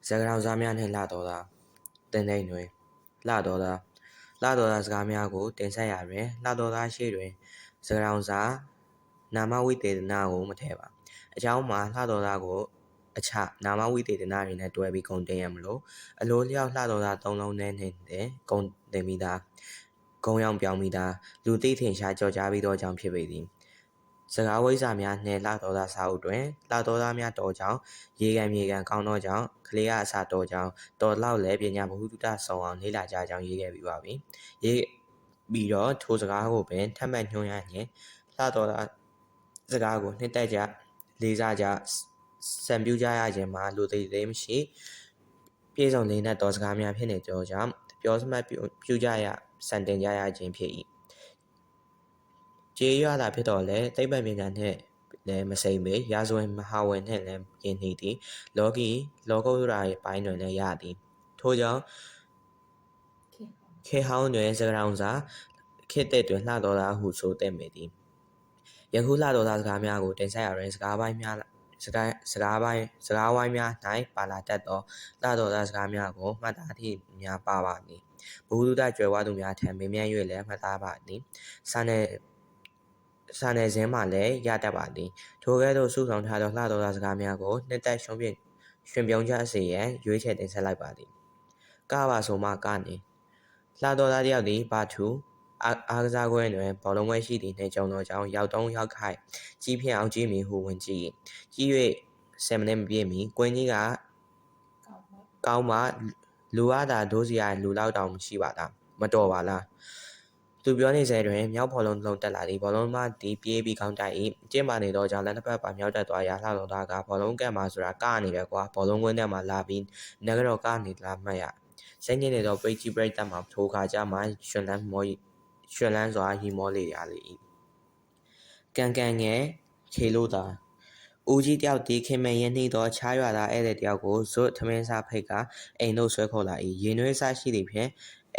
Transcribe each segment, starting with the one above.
စကားတော်သားများနှင့်လှတော်သားတင်သိမ့်တွင်လှတော်သားစကားများကိုတင်ဆက်ရာတွင်လှတော်သားရှိတွင်စကားတော်စားနာမဝိသေသနာကိုမထည့်ပါအကြောင်းမှာလှတော်သားကိုအခြားနာမဝိသေသနာတွေနဲ့တွဲပြီးဂုံတင်ရမလို့အလိုလျောက်လှတော်သား၃လုံးနဲ့တင်ဂုံတင်ပြီးသားဂုံရောင်ပြောင်းပြီးသားလူသိထင်ရှားကြော်ကြားပြီးသောအကြောင်းဖြစ်ပေသည်စကားဝိဇ္ဇာများနှင့်လှတော်သားစာအုပ်တွင်လှတော်သားများတော်ကြောင့်ရေကံမြေကံကောင်းသောကြောင့်ကလေးအစာတော်ကြောင့်တော်လောက်လည်းပညာဘ ഹു တုတဆောင်အောင်လေ့လာကြကြောင်းရေးခဲ့ပြီးပါပြီရေးပြီးတော့ထိုစကားကိုပင်ထပ်မံညွှန်းရရင်လှတော်သားစကားကိုနှစ်သက်ကြလေးစားကြစံပြုကြရခြင်းမှာလူသေးသေးမရှိပြေဆုံးလေးနက်သောစကားများဖြစ်နေသောကြောင့်ပြောစမှတ်ပြုကြရစံတင်ကြရခြင်းဖြစ်၏ကျေးရွာသာဖြစ်တော်လဲသိပ္ပံပညာနှင့်လည်းမစိမ့်ပေရာဇဝင်မဟာဝင်နှင့်လည်းယဉ်နှီးသည်လောကုတ္တရာပိုင်းတွင်လည်းရသည်ထို့ကြောင့်ခေဟောင်းတွင်စကားတော်စာခေတ်သစ်တွင်လှတော်သားဟုဆိုသင့်ပေသည်ယခုလှတော်သားစကားများကိုတင်ဆက်ရာတွင်စကားဝိုင်းများ၌ပါလာတတ်သောလှတော်သားစကားများကိုမှတ်သားသည့်များပါပါသည်ဘ ഹു တုတကြွယ်ဝသူများထံမေးမြန်း၍လည်းမှတ်သားပါသည်စာနယ်ဇင်းမှလည်းရတတ်ပါသည်ထိုကဲ့သို့စုဆောင်ထားသောလှတော်သားစကားများကိုနှစ်သက်ရွှင်ပြုံးကြစေရန်ရွေးချယ်တင်ဆက်လိုက်ပါသည်ကပါဆိုမှကနေလှတော်သားတယောက်သည်ပါထူအားကစားကွင်းတွင်ဘောလုံးပွဲရှိသည်နှင့်ကြုံသောကြောင့်ရောက်ရောက်ခိုက်ကြီးဖြစ်အောင်ကြီးမည်ဟုဝင်ကြည့်ကြီး၍10မိနစ်မပြည့်မီကွင်းကြီးကကောင်းမှလူအားသာဒိုးစီရလူလောက်တောင်ရှိပါလားမတော်ပါလားသူပြောနေစေတွင်မြောက်ဘောလုံးလုံးတက်လာသည်ဘောလုံးမသည်ပြေးပြီးကောင်းတိုက်၏ကျင်းပါနေသောကြောင့်လက်တစ်ဖက်ပါမြောက်တက်သွားရာလှတော်သားကဘောလုံးကက်မှာဆိုတာကနေပဲကွာဘောလုံးကွင်းထဲမှာလာပြီးနဂရောကနေလာမှတ်ရစိတ်ညစ်နေသောပရိတ်သက်မှာထိုခါကြမှာရွှင်လန်းစွာရီမောလေရလေ၏ကန်ငယ်ခေလို့သာဦးကြီးတယောက်ဒီခင်မင်ရင်းနှီးသောခြားရွာသားဧည့်သည်တယောက်ကိုဇွတ်ထမင်းစားဖိတ်ကအိမ်သို့ဆွဲခေါ်လာ၏ရေနွေးစားရှိသည့်ဖြင့်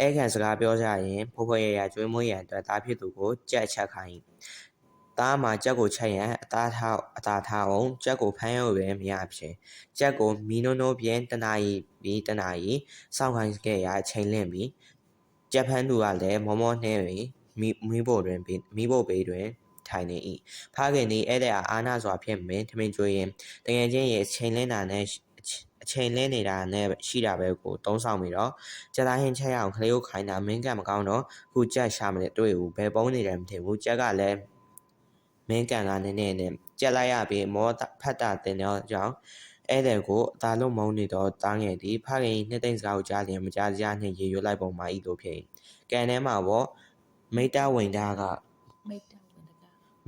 ဧခံစကားပြောကြရင်ဖွယ်ရကျွေးမွေးရန်အတွက်သားဖြစ်သူကိုကြက်ချက်ခိုင်းသားမှာကြက်ကိုချက်ရန်အသားထားအောင်ကြက်ကိုဖမ်းရုပ်ပင်မရဖြစ်ကြက်ကိုမီနိုဖြင့်တနာရီစောင့်ခိုင်းခဲ့ရာချိန်လင့်ပြီးကြက်ဖမ်းသူကလည်းမောနှဲပြီးမိဖို့ဘေးတွင်ထိုင်နေ၏ဖခင်သည်ဧည့်သည်အားနာစွာဖြင့်ပင်ထမင်းကျွေးရင်တကယ်ချင်းရဲ့အချိန်လင်းနေတာနဲ့ရှိတာပဲကိုသုံးဆောင်ပြီးတော့ကြက်သားဟင်းချက်ရအောင်ကလေးကိုခိုင်းတာမင်းကမကောင်းတော့ခုကြက်ရှာမလဲတွေ့ဘူးဘယ်ပုံးနေတယ်မထင်ဘူးကြက်ကလည်းမင်းကန်ကနည်းနဲ့ကြက်လိုက်ရပြီးမောဖတ်တာတင်တော့ကြောင့်ဧည့်သည်ကိုအသာလုံးမုန်းနေတော့တားငယ်သည်ဖခင်နှစ်သိမ့်စကားကိုကြားလျင်မကြားစရာနှင့်ရေရွတ်လိုက်ပုံမှာဤလိုဖြစ်၏ကန်ထဲမှာပေါ့မိတ္တဝင်သားက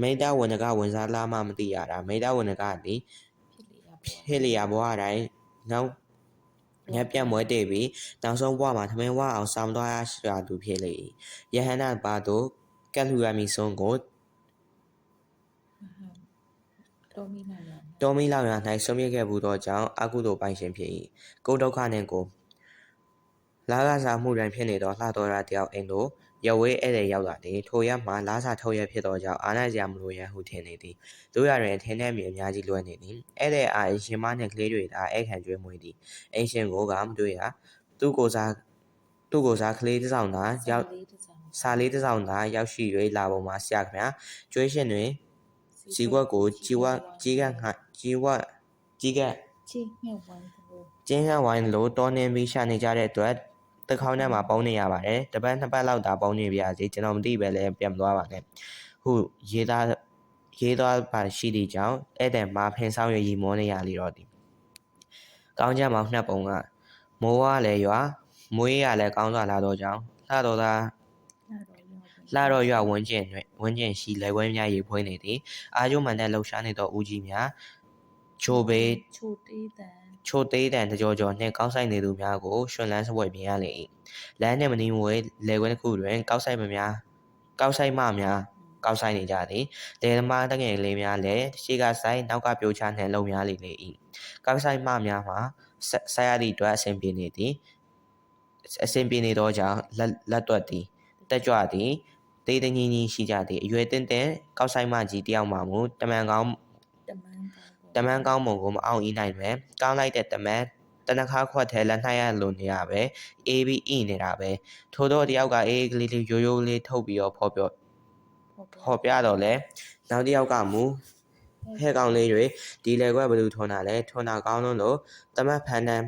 မိတ္တဝန္ဒကဝင်စားလားမှမသိရတာမိတ္တဝန္ဒကသည်ဖြစ်လျာဘဝတိုင်းနောက်ညက်ပြတ်မွဲတည်ပြီးနောက်ဆုံးဘဝမှာထမင်းဝအောင်ဆောင်သွားရသူဖြစ်လေ၏ယဟန္တာပါတို့ကက်လှူရမီဆုံးကိုတောမီလောင်ရ၌ဆုံးဖြတ်ခဲ့ဘူးသောကြောင့်အကုသိုလ်ပိုင်ရှင်ဖြစ်၏ကိုဒုက္ခနှင့်ကိုလာကစားမှုတွင်ဖြစ်နေသောလှတော်ရာတယောက်အိမ်သို့ရဝေးဧည့်သည်ရောက်လာသည်ထိုရက်မှာလာစာထုတ်ရဖြစ်သောကြောင့်အာဏာစရာမလိုရန်ဟုထင်နေသည်တို့ရတွင်ထင်းနှင့်မြေအများကြီးလွှဲနေသည်ဧည့်သည်အားရှင်မနှင့်ကလေးတွေသာဧကန်ကျွေးမွေးသည်အိမ်ရှင်ကိုကမတွေ့ရသူ့ကိုစားကလေးတစ်ဆောင်သာရောက်စာလေးတစ်ဆောင်သာရောက်ရှိ၍လာပုံမှာဆရာခင်ဗျာကျွေးရှင်တွင်ဇီဝတ်ကိုကြီးကကျင်းဟဝိုင်းလိုတောနှင်းပြီးရှာနေကြတဲ့အတွက်တခေါင်းထဲမှာပုံနေရပါတယ်တပတ်နှစ်ပတ်လောက်သာပုံနေပြရစီကျွန်တော်မသိပဲလည်းပြန်မသွားပါနဲ့ဟုရေးသားပါရှိသည့်ကြောင့်ဧည့်သည်မှာဖင်ဆောင်ရည်မောနေရလေတော့သည်ကောင်းကြမောင်နှစ်ပုံကမိုးဝါလည်းရွာမွေးရလည်းကောင်းစွာလာတော့ကြောင်းလှတော်ရွဝန်းကျင်ရှိလက်ဝဲများရေဖွေးနေသည်အာရုံမှန်တဲ့လှူရှားနေသောဦးကြီးများချိုသေးတန်တကြောနှင့်ကောက်ဆိုင်နေသူများကိုရွှင်လန်းစပွဲပြင်ရလေ၏လမ်းနှင့်မနီးမဝေးလေကွင်းတစ်ခုတွင်ကောက်ဆိုင်မများကောက်ဆိုင်နေကြသည်လေသမားတငယ်လေးများလည်းရှေ့ကဆိုင်နောက်ကပြိုချနှင့်လုံများလေ၏ကောက်ဆိုင်များမှာဆက်ရသည့်အတွက်အဆင်ပြေနေသောကြောင့်လက်တွက်သည်တက်ကြွသည်တေးတညီညီရှိကြသည်အရွယ်တင်းကောက်ဆိုင်မကြီးတယောက်မှမူတမန်ကောင်းမုံကိုမအောင်ဤနိုင်ပဲကောင်းလိုက်တဲ့တ နခါခွက်ထဲလက်နှိုက်ရလို့နေရပဲအေးပြီးဣနေတာပဲထို့တော့တယောက်ကအေးကလေးလေးရိုးရိုးလေးထုတ်ပြီးတော့ဖော်ပြတော့လဲနောက်တယောက်ကမူဟဲ့ကောင်လေးတွေဒီလေခွက်ဘယ်လိုထွန်းတာလဲထွန်းတာကောင်းလို့တမတ်ဖန်တန်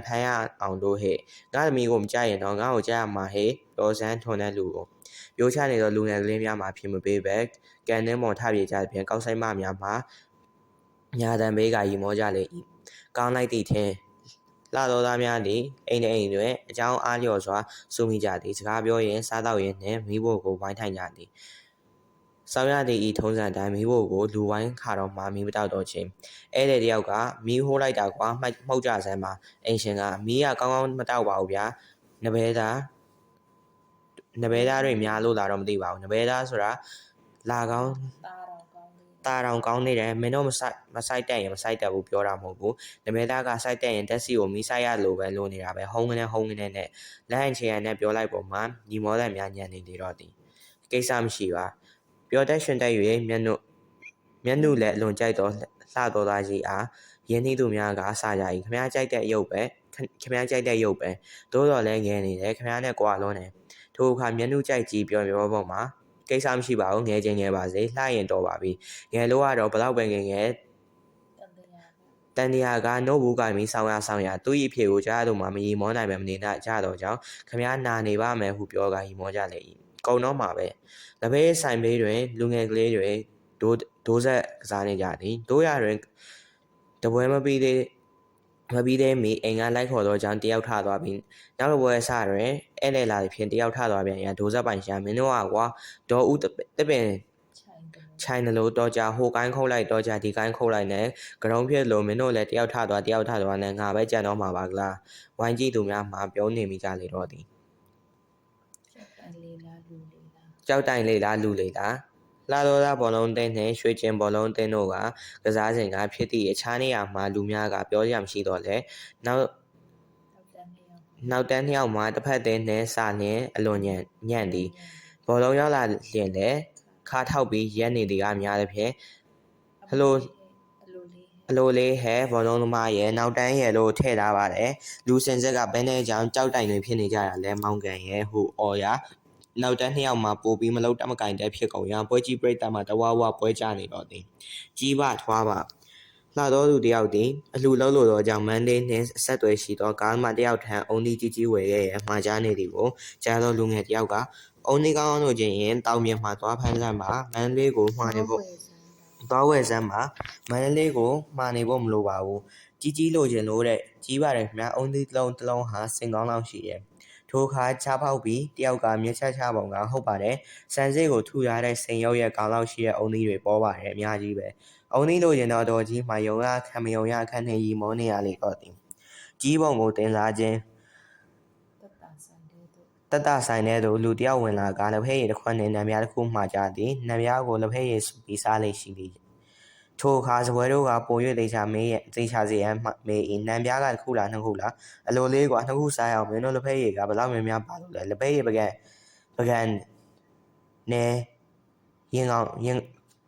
ဖန်ရအောင်လို့ဟဲ့ငါသမီးကိုမကြိုက်ရင်တော့ငါ့ကိုကြိုက်ရမှာဟဲ့တော်စမ်းထွန်းတဲ့လူကိုပြိုးချနေတော့လူငယ်ကလေးများမှာဖြစ်မပေးပဲကန်နှင်းမော်ထပြေကြတဲ့ပြင်ကောက်ဆိုင်မများမှာညာတံဘေးကရီမောကြလေကောင်းလိုက်သည့်ထင်လာတော်သားများသည်အိမ်တွင်အကြောင်းအားလျော်စွာစုမိကြသည်စကားပြောရင်စားတော့ရင်နှင့်မိဖို့ကိုဝိုင်းထိုင်ကြသည်ဆောင်းရသည့်ဤထုံးစံတိုင်းမိဖို့ကိုလူဝိုင်းခါတော့မှမီးမတောက်တော့ချင်းဧည့်သည်တယောက်ကမီးဟိုးလိုက်တာကွာမှုတ်ကြစမ်းပါအိမ်ရှင်ကမီးကကောင်းကောင်းမတောက်ပါဘူးဗျာနဘဲသားတွေများလို့လာတော့မသိပါဘူးနဘဲသားဆိုတာလာကောင်းတာတောင်ကောင်းနေတယ်မင်းတို့မဆိုင်တက်ရင်မဆိုင်တက်ဘူးပြောတာမဟုတ်ဘူးနမဲသားကဆိုင်တက်ရင်တက်စီကိုမီးဆိုင်ရလို့ပဲလို့နေတာပဲဟုံးကနေနဲ့လက်ဟန်ချေရနဲ့ပြောလိုက်ပုံမှာညီမောတဲ့များညံနေနေတော့သည်ကိစ္စမရှိပါပြောတတ်ရှင်တက်၍မျက်နှုလည်းအလွန်ကြိုက်တော့လှတော်သားကြီးအားရင်းနှီးသူများကစားကြ၏ခမည်းကြိုက်တဲ့ရုပ်ပဲသို့တော်လည်းငယ်နေတယ်ခမည်းနဲ့ကွာလုံးတယ်ထိုအခါမျက်နှုကြိုက်ကြီးပြောပုံမှာကိစ္စမရှိပါဘူးငယ်ချင်းငယ်ပါစေလှရင်တော့ပါပြီငယ်လို့ကတော့ဘလောက်ပဲငယ်တန်တရားကနို့ဘူးကမီဆောင်းရသူ့ဤဖြေကိုကြားလို့မှမရီမောနိုင်ပဲမနေတတ်ကြတော့ကြောင်းခမည်းနာနေပါမယ်ဟုပြောကရီမောကြလေ၏ကုံတော့မှာပဲလက်ဘေးဆိုင်ဘေးတွင်လူငယ်ကလေးတွေဒိုးဆက်ကစားနေကြသည်တို့ရတွင်တပွဲမပြီးသေးမီအိမ်ကလိုက်ခေါ်တော့ကြောင်းတယောက်ထသွားပြီးနောက်တစ်ပွဲဆတွင်ဧည့်သည်လာဖြင့်တယောက်ထသွားပြန်ရဒိုးဆက်ပိုင်ရှာမင်းတို့ကွာဒေါ်ဦးတပင်ချိုင်လို့တော့ကြဟိုကိုင်းခုတ်လိုက်တော့ကြဒီကိုင်းခုတ်လိုက်နဲ့ကရုံးဖြစ်လို့မင်းတို့လည်းတယောက်ထသွားနဲ့ငါပဲကြံတော့မှာပါကလားဝိုင်းကြည့်သူများမှာပြုံးနေမိကြလေတော့သည်ကြောက်တိုင်လေးလားလူလေးလားလာတော်သားဘောလုံးတင်းနှင့်ရွှေကျင်ဘောလုံးတင်းတို့ကစားစဉ်ကဖြစ်သည့်အခြားနေရာမှာလူများကပြောရမရှိတော့လဲနောက်တန်းနှစ်ယောက်မှာတစ်ဖက်တင်းနှင့်စာလျင်အလွန်ညံ့သည်ဘောလုံးရောက်လာလျင်လည်းခါထောက်ပြီးရက်နေသည်ကများသဖြင့်ဟလိုလေးဟဲဘောလုံးသမားရဲ့နောက်တန်းရဲ့လို့ထည့်ထားပါတယ်လူစင်စက်ကဘဲနဲ့ကြောင်ကြောက်တိုင်တွေဖြစ်နေကြတာလဲမောင်ကန်ရဲ့ဟိုအော်ရနောက်တန်းနှစ်ယောက်မှာပို့ပြီးမလုံးတမကင်တဲ့ဖြစ်ကုန်ရပွဲကြီးပြိတ္တမှာတဝါပွဲကြနေတော့သည်ကြီးပါထွားပါလှတော်သူတယောက်သည်အလှလုံးလို့တော့ကြောင့်မန်းလေးနှင့်ဆက်သွယ်ရှိသောကားမှတယောက်ထံအုံးဒီကြီးဝယ်ရဲ့မှာကြားနေသည်ကိုကြားသောလူငယ်တယောက်ကအုံးဒီကောင်းလို့ချင်းရင်တောင်မြမှာသွားဖမ်းစမ်းပါမန်းလေးကိုမှားနေဖို့သွားဝယ်စမ်းပါမန်းလေးကိုမှားနေဖို့မလိုပါဘူးကြီးလို့ချင်းလို့တဲ့ကြီးပါတယ်ခင်ဗျာအုံးဒီတစ်လုံးဟာစင်ကောင်းလောက်ရှိရဲ့ထိုအခါချားပေါက်ပြီးတယောက်ကမျက်ချပုံကဟုတ်ပါတယ်စံစေးကိုထူရတဲ့စိန်ရုပ်ရဲ့ကောင်းလောက်ရှိတဲ့အုံသီးတွေပေါ်ပါတယ်အများကြီးပဲအုံသီးလို့ရင်တော့တော်ကြီးမှယုံရခံမယုံရအခန့်နဲ့ရီမောနေရလေတော့သည်ကြီးပုံကိုတင်စားခြင်းတတဆိုင်တဲ့သူလူတယောက်ဝင်လာကလက်ဖက်ရည်တစ်ခွက်နဲ့နံပြားတစ်ခုမှာကြသည်နံပြားကိုလက်ဖက်ရည်ပြီးစားလေရှိသည်ထိုအခါစပွဲတို့ကပို၍သေချာစေရန်မေး၏နံပြားကတစ်ခုလားနှစ်ခုလားအလိုလေးကနှစ်ခုစားအောင်မင်းတို့လက်ဖက်ရည်ကဘယ်လောက်များများပါလို့လဲလက်ဖက်ရည်ပကံနဲ့ရင်ကောင်း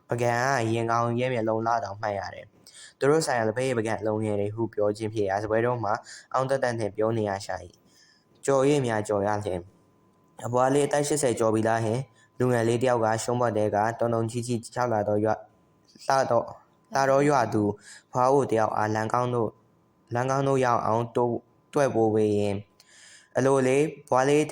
ပကံကရင်ကောင်းရဲ့မျက်လုံးလာတောင်မှတ်ရတယ်သူတို့ဆိုင်ရာလက်ဖက်ရည်ပကံအလုံးငယ်တွေဟုပြောခြင်းဖြစ်ရာစပွဲတို့မှာအောင်တက်နဲ့ပြောနေရရှာ၏ကြော်ရည်များကြော်ရလျင်အဘွားလေးအသက်80ကျော်ပြီလားဟင်လူငယ်လေးတယောက်ကရှုံးပတ်တဲ့ကတုံကြီး၆လာတော့လာတော့ရွာသူဖွားဖို့တယောက်အားလမ်းကောင်းတို့ရောက်အောင်တွဲ့ပိုးပေးရင်အလိုလေးဘွားလေး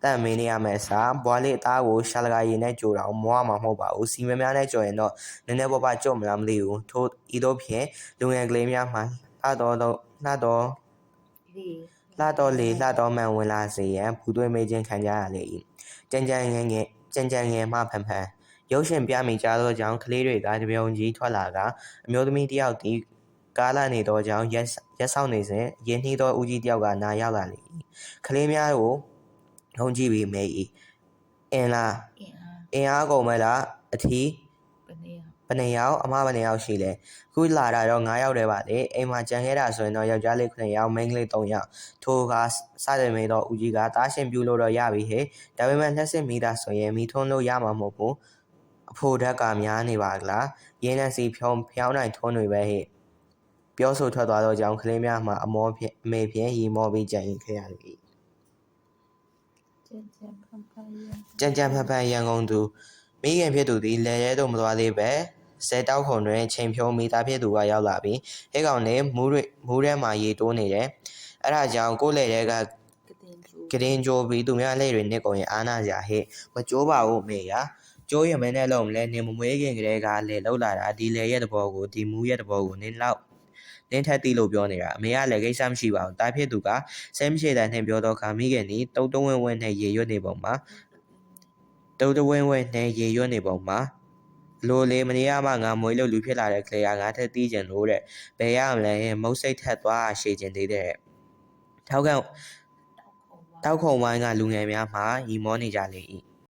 တန့်မင်းနေရမယ်စားဘွားလေးအသားကိုရှာလကာရည်နဲ့ကြိုတော့မွားမှာမဟုတ်ပါဘူးစီမများနဲ့ကြော်ရင်တော့နည်းနည်းကြုံမလားမသိဘူးထို့ဤတို့ဖြင့်လူငယ်ကလေးများမှလှတော်မှန်ဝင်လာစေရန်ဘူးသွေးမေးခြင်းခံကြရလေ၏ကြံငယ်မှဖန်ရုပ်ရှင်ပြမိကြသောကြောင့်ကလေးတွေကတပြုံကြီးထွက်လာကအမျိုးသမီးတယောက်သည်ကားလာနေသောကြောင့်ရက်ဆောင်နေစဉ်ရင်းနှီးသောဦးကြီးတယောက်ကနာရောက်လာလေ၏ကလေးများကိုထုံးကြည့်ပြီးမေး၏အင်းအားကုန်မလားအထီးဘယ်နှစ်ယောက်အမဘယ်နှစ်ယောက်ရှိလဲခုလာတာတော့9ယောက်တည်းပါလေအိမ်မှာကြံခဲ့တာဆိုရင်တော့ယောက်ျားလေး9ယောက်မိန်းကလေး3ယောက်ထိုကစတယ်မေးတော့ဦးကြီးကတားရှင်ပြူလို့တော့ရပြီဟဲ့ဒါပေမဲ့လက်စစ်မိတာဆိုရင်မိထုံးလို့ရမှာမဟုတ်ဘူးအဖို့ဓာတ်ကများနေပါကလားရင်းနဲ့စီဖြောင်းနိုင်ထုံးတွေပဲဟဲ့ ပြောဆိုထွက်သွားသောကြောင့်ကလေးများမှာအမေဖြင့်ရီမောပြီးကြံ့ရင်ခဲ့ရလေ၏ကြံ့ကြံ့ဖန်ဖန်ရန်ကုန်သူမိခင်ဖြစ်သူသည်လယ်ရဲသို့မသွားသေးပဲဆယ်တောက်ခုံတွင်ချိန်ဖြုံးမိသားဖြစ်သူကရောက်လာပြီးဟဲကောင်နေမူးထဲမှာရေတိုးနေတယ်အဲ့ဒါကြောင့်ကိုယ့်လယ်ထဲကကတင်ကြိုးပြီးသူများလက်တွေနစ်ကုန်ရင်အားနာစရာဟဲ့မကြိုးပါဘူးမေရကျိုးရမင်းနဲ့လုံးလဲနင်မမွေးခင်ကလေးကလေလောက်လာတာဒီလေရဲ့သဘောကိုဒီမူးရဲ့သဘောကိုနင်းထက်သိလို့ပြောနေတာအမေကလည်းကိစ္စမရှိပါဘူးတားဖြစ်သူကဆဲမရှိတဲ့နှင်ပြောတော့ခါမိခင်နီတုတ်တဝင်းဝင်းနဲ့ရေရွတ်နေပုံမှာလိုလေမနေရမှငါမွေးလို့လူဖြစ်လာတဲ့ကလေးကငါထက်တီးကျင်လို့တဲ့ဘယ်ရမလဲမုတ်စိတ်ထက်သွားရှည်ကျင်သေးတဲ့တောက်ခုံဝိုင်းကလူငယ်များမှာရီမောနေကြလေ၏